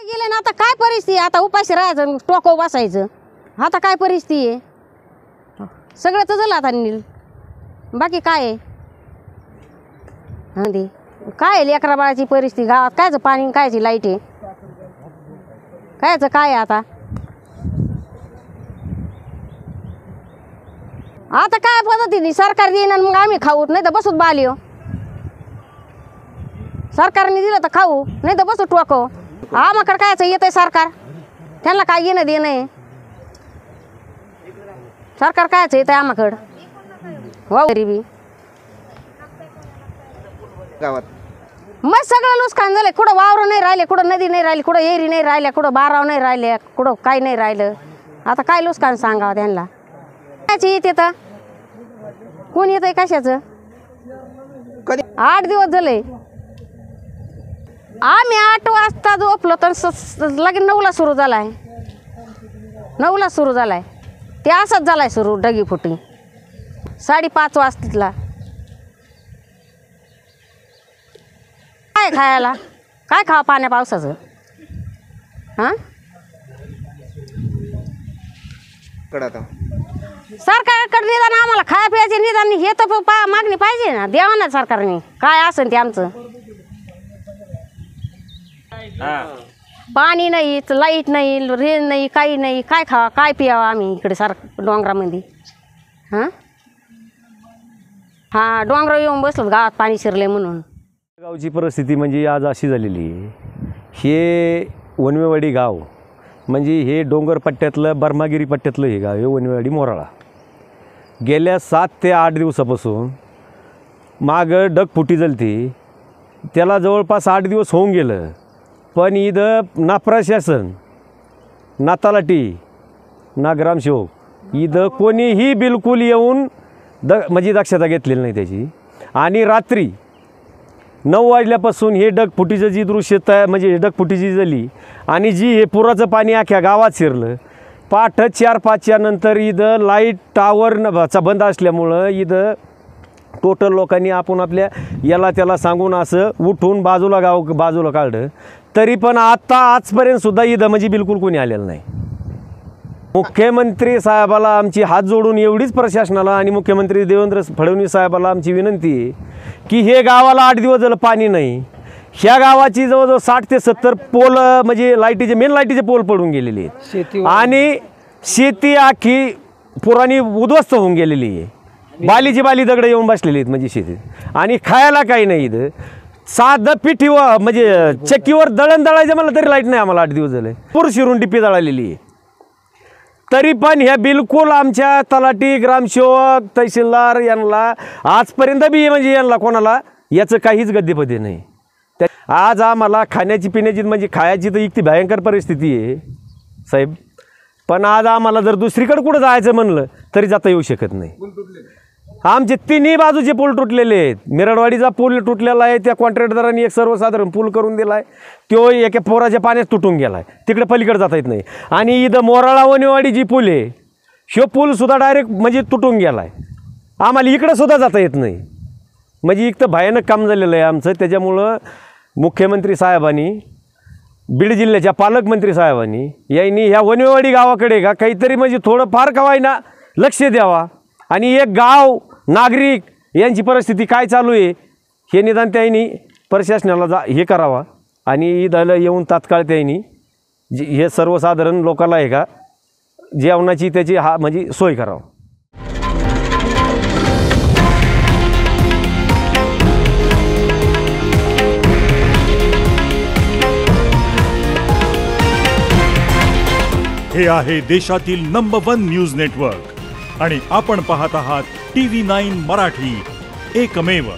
गेले ना आता काय परिस्थिती आता उपाशी राहायचं टोको बसायचं आता काय परिस्थिती आहे सगळं तर झालं आता नील बाकी काय आहे हां काय आहे लेकरा बाळाची परिस्थिती गावात कायचं पाणी कायची लाईट आहे कायचं काय आहे आता काय पद्धतीने सरकार देईन आणि मग आम्ही खाऊ नाही तर बसूत बाली हो सरकारने दिलं तर खाऊ नाही तर बसू टोको आम्हाकडे कायचं येतंय सरकार त्यांना काय घेणं देणं आहे सरकार कायचं येतंय आम्हाकडं वा गरीबी गावात मग सगळं नुकसान झालं कुठं वावर नाही राहिले कुठं नदी नाही राहिली कुठं एरी नाही राहिल्या कुठं बाराव नाही राहिले कुठं काही नाही राहिलं आता काय नुकसान सांगावं त्यांना कायचं येते तर कोण येतंय कशाचं कधी 8 दिवस झाले आम्ही 8 वाजता झोपलो तर लगेच 9ला सुरू झालाय 9ला सुरू झालाय ते असंच झालाय सुरू डगी फुटी 5:30 वाजतातला काय खायला काय खावा पाण्या पावसाचं हां कडा सरकारकडे निदान आम्हाला खाया प्यायचे निदान हे तर मागणी पाहिजे ना द्यावं ना सरकारने काय असेल ते आमचं पाणी नाही लाईट नाही रेंज नाही काही नाही काय खावा काय पियावा आम्ही इकडे डोंगरामध्ये हां हां डोंगरावर येऊन बसलो गावात पाणी शिरले म्हणून गावची परिस्थिती म्हणजे आज अशी झालेली हे वनवेवाडी गाव म्हणजे हे डोंगर पट्ट्यातलं बर्मागिरी पट्ट्यातलं हे गाव हे वनवेवाडी मोराळा गेल्या 7 ते 8 दिवसापासून मागं डगफुटी झालती त्याला जवळपास 8 दिवस होऊन गेलं पण इथं ना प्रशासन ना तलाठी ना ग्रामसेवक इथं कोणीही बिलकुल येऊन म्हणजे दक्षता घेतलेली नाही त्याची आणि रात्री 9 वाजल्यापासून हे डगफुटीचं जी दृश्य म्हणजे डगफुटीची झाली आणि जी हे पुराचं पाणी अख्ख्या गावात शिरलं पाठ 4-5च्या नंतर इथं लाईट टावरचा बंद असल्यामुळं इथं टोटल लोकांनी आपण आपल्या याला त्याला सांगून असं उठून बाजूला काढलं तरी पण आजपर्यंतसुद्धा इथं म्हणजे बिलकुल कोणी आलेलं नाही मुख्यमंत्री साहेबाला आमची हात जोडून एवढीच प्रशासनाला आणि मुख्यमंत्री देवेंद्र फडणवीस साहेबाला आमची विनंती आहे की हे गावाला 8 दिवस झालं पाणी नाही ह्या गावाची जवळजवळ 60 ते 70 पोल म्हणजे लाईटीचे मेन लाईटीचे पोल पडून गेलेले आहेत आणि शेती आखी पुराणी उद्ध्वस्त होऊन गेलेली आहे बाली दगडं येऊन बसलेली आहेत म्हणजे शेतीत आणि खायला काही नाही इथं साधं पिठीवर म्हणजे चक्कीवर दळण दळायचं म्हणलं तरी लाईट नाही आम्हाला 8 दिवस झाले पूर शिरून डिपी दळालेली आहे तरी पण ह्या बिलकुल आमच्या तलाठी ग्रामसेवक तहसीलदार यांना आजपर्यंत बी म्हणजे यांना कोणाला याचं काहीच गद्यपदे नाही आज आम्हाला खाण्याची पिण्याची म्हणजे खायची तर इतकी भयंकर परिस्थिती आहे साहेब पण आज आम्हाला जर दुसरीकडे कुठं जायचं म्हणलं तरी जाता येऊ शकत नाही आमचे 3ही बाजूचे पूल तुटलेले आहेत मिरडवाडीचा पूल तुटलेला आहे त्या कॉन्ट्रॅक्टदारांनी एक सर्वसाधारण पूल करून दिला आहे तो एका पोराच्या पाण्यात तुटून गेला आहे तिकडे पलीकडे जाता येत नाही आणि इथं मोराळा वनेवाडी जी पूल आहे ह्यो पूलसुद्धा डायरेक्ट म्हणजे तुटून गेला आहे आम्हाला इकडंसुद्धा जाता येत नाही म्हणजे इतकं भयानक काम झालेलं आहे आमचं त्याच्यामुळं मुख्यमंत्री साहेबांनी बीड जिल्ह्याच्या पालकमंत्री साहेबांनी यांनी ह्या वनेवाडी गावाकडे का काहीतरी म्हणजे थोडं फार कवायना लक्ष द्यावा आणि एक गाव नागरिक यांची परिस्थिती काय चालू आहे हे निदान त्यांनी प्रशासनाला हे करावा आणि इथं येऊन तात्काळ त्यांनी हे सर्वसाधारण लोकांना आहे का जेवणाची त्याची म्हणजे सोय करावं हे आहे देशातील नंबर 1 न्यूज नेटवर्क आणि आपण पाहत आहात TV9 मराठी, एकमेव.